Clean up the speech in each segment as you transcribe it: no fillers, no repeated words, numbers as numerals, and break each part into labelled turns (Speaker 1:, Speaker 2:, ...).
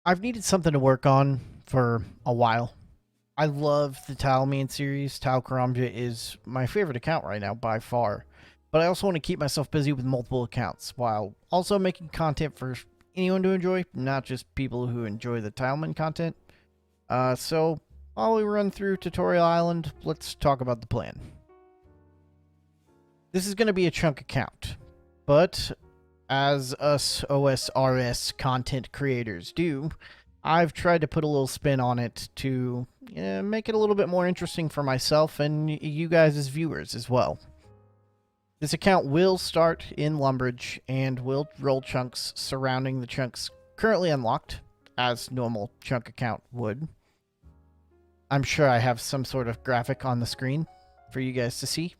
Speaker 1: I've needed something to work on for a while. I love the Tile Man series. Tile Karamja is my favorite account right now by far. But I also want to keep myself busy with multiple accounts while also making content for anyone to enjoy, not just people who enjoy the Tileman content. So while we run through Tutorial Island, let's talk about the plan. This is going to be a chunk account, but as us OSRS content creators do, I've tried to put a little spin on it to make it a little bit more interesting for myself and you guys as viewers as well. This account will start in Lumbridge and will roll chunks surrounding the chunks currently unlocked, as normal chunk account would. I'm sure I have some sort of graphic on the screen for you guys to see.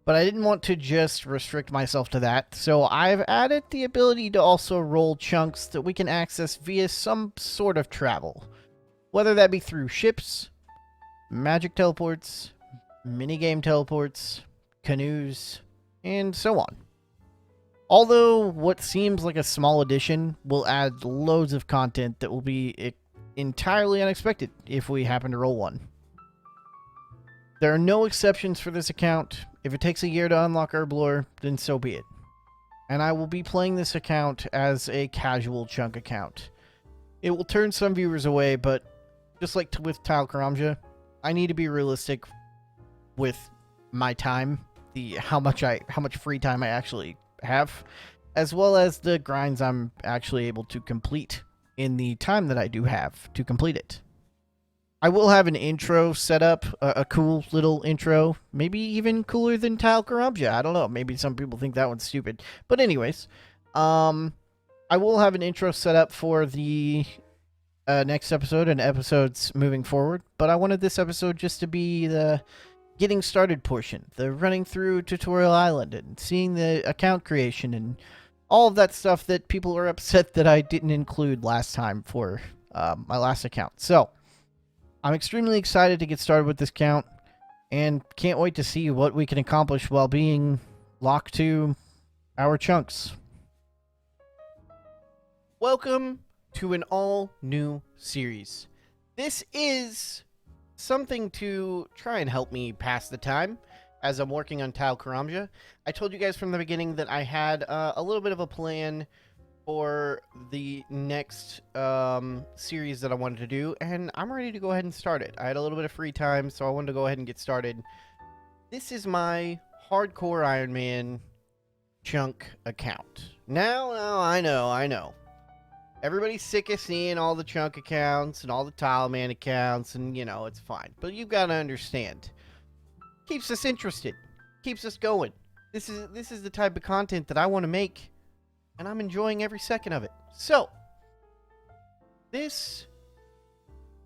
Speaker 1: But I didn't want to just restrict myself to that, so I've added the ability to also roll chunks that we can access via some sort of travel. Whether that be through ships, magic teleports, minigame teleports, canoes, and so on. Although what seems like a small addition will add loads of content that will be entirely unexpected if we happen to roll one. There are no exceptions for this account. If it takes a year to unlock Herblore, then so be it. And I will be playing this account as a casual chunk account. It will turn some viewers away, but just like with Tile Karamja, I need to be realistic with my time, how much free time I actually have, as well as the grinds I'm actually able to complete in the time that I do have to complete it. I will have an intro set up, a cool little intro, maybe even cooler than Tile Karamja. I don't know, maybe some people think that one's stupid. But anyways, I will have an intro set up for the next episode and episodes moving forward. But I wanted this episode just to be the getting started portion, the running through Tutorial Island and seeing the account creation and all of that stuff that people are upset that I didn't include last time for my last account. So I'm extremely excited to get started with this count and can't wait to see what we can accomplish while being locked to our chunks. Welcome to an all-new series. This is something to try and help me pass the time as I'm working on Tile Karamja. I told you guys from the beginning that I had a little bit of a plan for the next series that I wanted to do, and I'm ready to go ahead and start it. I had a little bit of free time, so I wanted to go ahead and get started. This is my hardcore Iron Man chunk account. Now, I know. Everybody's sick of seeing all the chunk accounts and all the Tile Man accounts, and, it's fine. But you've got to understand. Keeps us interested. Keeps us going. This is the type of content that I want to make, and I'm enjoying every second of it. So, this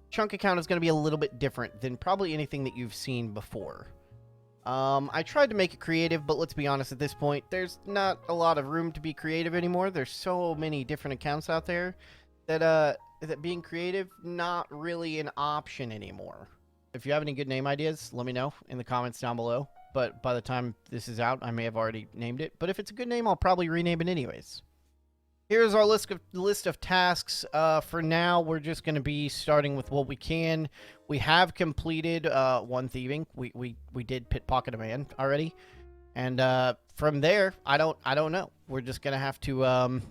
Speaker 1: chunk account is going to be a little bit different than probably anything that you've seen before. I tried to make it creative, but let's be honest, at this point, there's not a lot of room to be creative anymore. There's so many different accounts out there that being creative, not really an option anymore. If you have any good name ideas, let me know in the comments down below. But by the time this is out, I may have already named it. But if it's a good name, I'll probably rename it anyways. Here's our list of tasks. For now, we're just going to be starting with what we can. We have completed one thieving. We did pickpocket a man already, and from there, I don't know. We're just gonna have to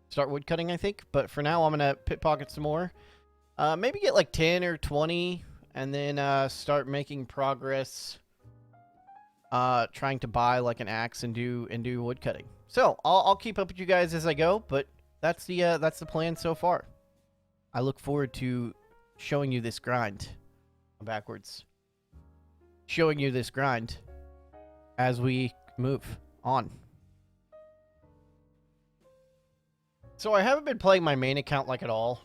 Speaker 1: start woodcutting, I think. But for now, I'm gonna pickpocket some more. Maybe get like 10 or 20, and then start making progress. Trying to buy like an axe and do woodcutting. So I'll keep up with you guys as I go, but that's the plan so far. I look forward to showing you this grind. I'm backwards. Showing you this grind as we move on. So I haven't been playing my main account like at all.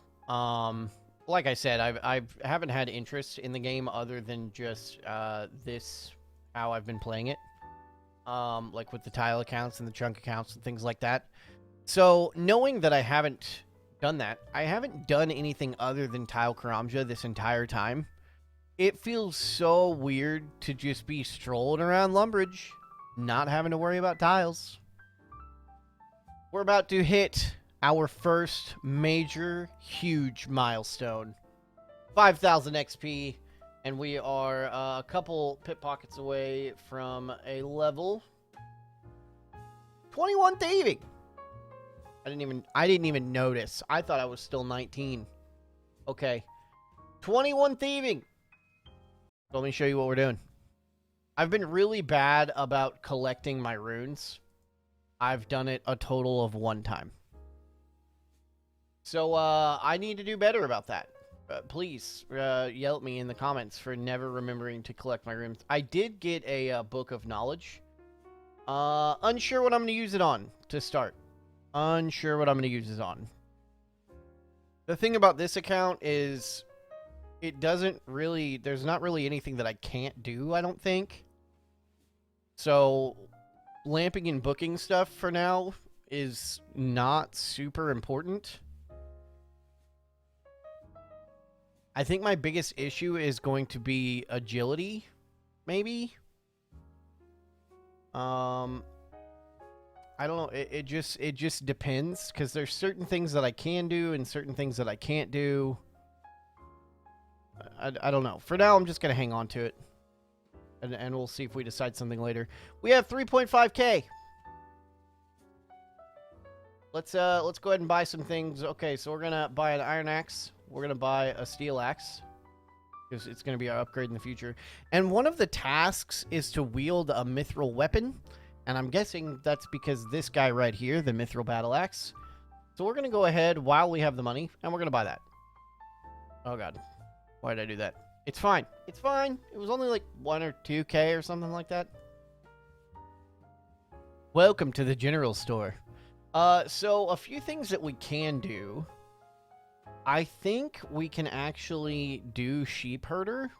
Speaker 1: Like I said, I haven't had interest in the game other than just how I've been playing it. Like with the tile accounts and the chunk accounts and things like that. So, knowing that I haven't done that, I haven't done anything other than Tile Karamja this entire time. It feels so weird to just be strolling around Lumbridge, not having to worry about tiles. We're about to hit our first major, huge milestone. 5,000 XP, and we are a couple pit pockets away from a level 21 thieving. I didn't even notice. I thought I was still 19. Okay. 21 thieving. So let me show you what we're doing. I've been really bad about collecting my runes. I've done it a total of 1 time. So, I need to do better about that. Please, yell at me in the comments for never remembering to collect my runes. I did get a book of knowledge. Unsure what I'm going to use it on to start. Unsure what I'm going to use it on. The thing about this account is it doesn't really... There's not really anything that I can't do, I don't think. So, lamping and booking stuff for now is not super important. I think my biggest issue is going to be agility, maybe. I don't know. It just depends, because there's certain things that I can do and certain things that I can't do. I don't know. For now, I'm just gonna hang on to it, and we'll see if we decide something later. We have 3.5K. Let's go ahead and buy some things. Okay, so we're gonna buy an iron axe. We're going to buy a steel axe, because it's going to be our upgrade in the future. And one of the tasks is to wield a mithril weapon. And I'm guessing that's because this guy right here, the mithril battle axe. So we're going to go ahead while we have the money, and we're going to buy that. Oh, God. Why did I do that? It's fine. It's fine. It was only like 1 or 2K or something like that. Welcome to the general store. So a few things that we can do... I think we can actually do Sheep Herder,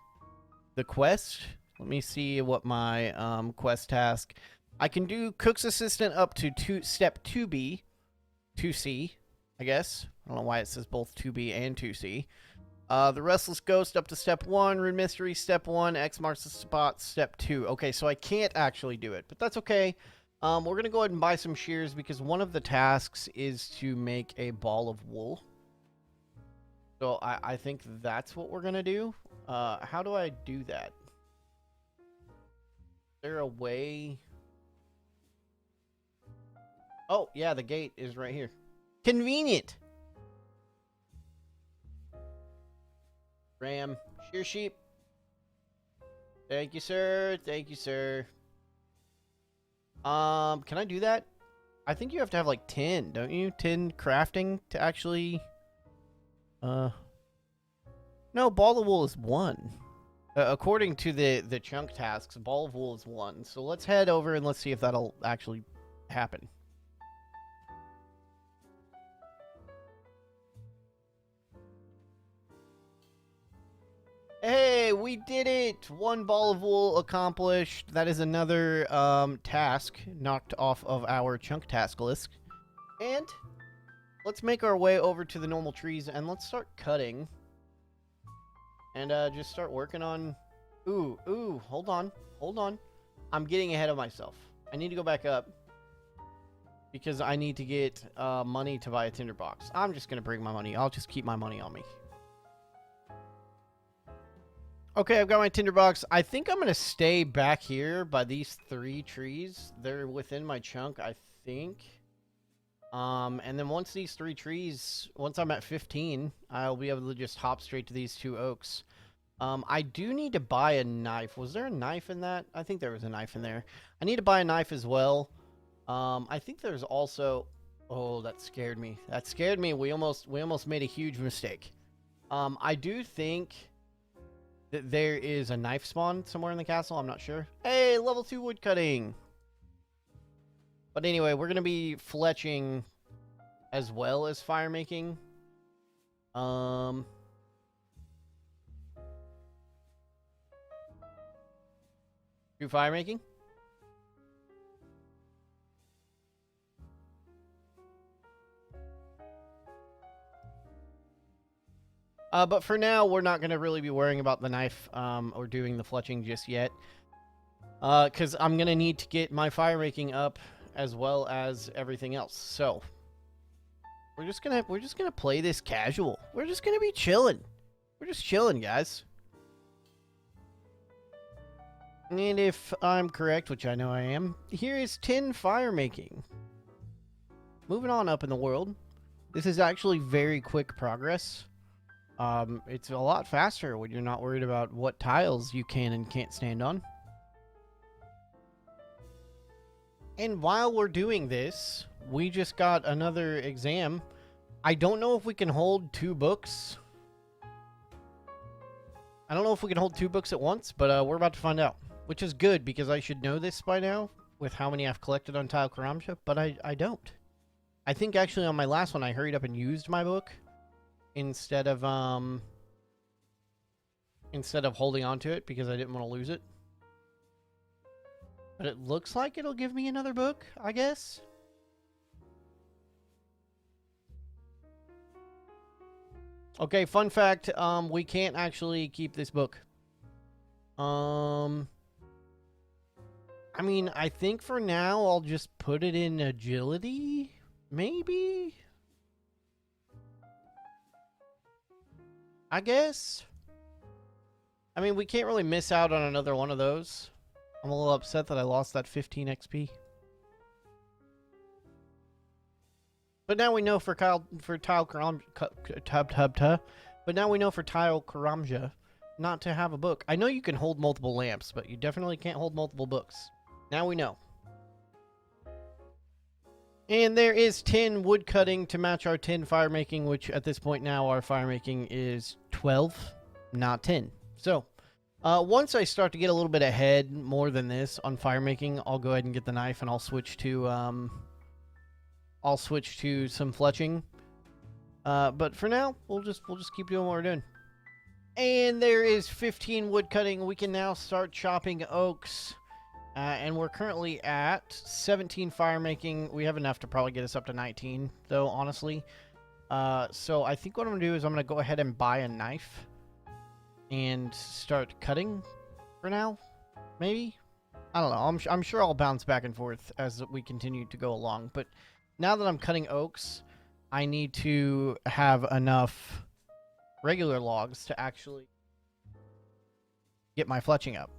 Speaker 1: the quest. Let me see what my quest task. I can do Cook's Assistant up to step 2B, 2C, I guess. I don't know why it says both 2B and 2C. The Restless Ghost up to step 1, Rune Mystery step 1, X marks the spot step 2. Okay, so I can't actually do it, but that's okay. We're going to go ahead and buy some shears, because one of the tasks is to make a ball of wool. So I think that's what we're going to do. How do I do that? Is there a way? Oh, yeah, the gate is right here. Convenient. Ram, shear sheep. Thank you, sir. Thank you, sir. Can I do that? I think you have to have like 10, don't you? 10 crafting to actually... No, ball of wool is 1. According to the chunk tasks, ball of wool is 1. So let's head over and let's see if that'll actually happen. Hey, we did it! 1 ball of wool accomplished. That is another task knocked off of our chunk task list. And let's make our way over to the normal trees and let's start cutting. And just start working on... Ooh, hold on. I'm getting ahead of myself. I need to go back up, because I need to get money to buy a tinderbox. I'm just going to bring my money. I'll just keep my money on me. Okay, I've got my tinderbox. I think I'm going to stay back here by these 3 trees. They're within my chunk, I think. And then once these 3 trees, once I'm at 15, I'll be able to just hop straight to these 2 oaks. I do need to buy a knife. Was there a knife in that? I think there was a knife in there. I need to buy a knife as well. I think there's also... Oh, that scared me. That scared me. We almost made a huge mistake. I do think that there is a knife spawn somewhere in the castle. I'm not sure. Hey, level 2 woodcutting. But anyway, we're going to be fletching as well as fire making. Do fire making? But for now, we're not going to really be worrying about the knife or doing the fletching just yet. Because I'm going to need to get my fire making up as well as everything else. So, we're just gonna play this casual. We're just gonna be chilling. We're just chilling, guys. And if I'm correct, which I know I am, here is 10 fire making. Moving on up in the world. This is actually very quick progress. It's a lot faster when you're not worried about what tiles you can and can't stand on. And while we're doing this, we just got another exam. I don't know if we can hold 2 books. I don't know if we can hold 2 books at once, but we're about to find out. Which is good, because I should know this by now, with how many I've collected on Tile Karamja, but I don't. I think actually on my last one I hurried up and used my book instead of holding on to it because I didn't want to lose it. But it looks like it'll give me another book, I guess. Okay, fun fact, we can't actually keep this book. I mean, I think for now I'll just put it in agility, maybe? I guess. I mean, we can't really miss out on another one of those. I'm a little upset that I lost that 15 XP. But now we know for Tile Karamja, but now we know for Tile Karamja not to have a book. I know you can hold multiple lamps, but you definitely can't hold multiple books. Now we know. And there is 10 woodcutting to match our 10 fire making, which at this point now our fire making is 12, not 10. So, once I start to get a little bit ahead more than this on fire making, I'll go ahead and get the knife and I'll switch to some fletching. But for now, we'll just keep doing what we're doing. And there is 15 woodcutting. We can now start chopping oaks. And we're currently at 17 fire making. We have enough to probably get us up to 19, though, honestly. So I think what I'm going to do is I'm going to go ahead and buy a knife and start cutting for now, maybe? I don't know. I'm sure I'll bounce back and forth as we continue to go along. But now that I'm cutting oaks, I need to have enough regular logs to actually get my fletching up.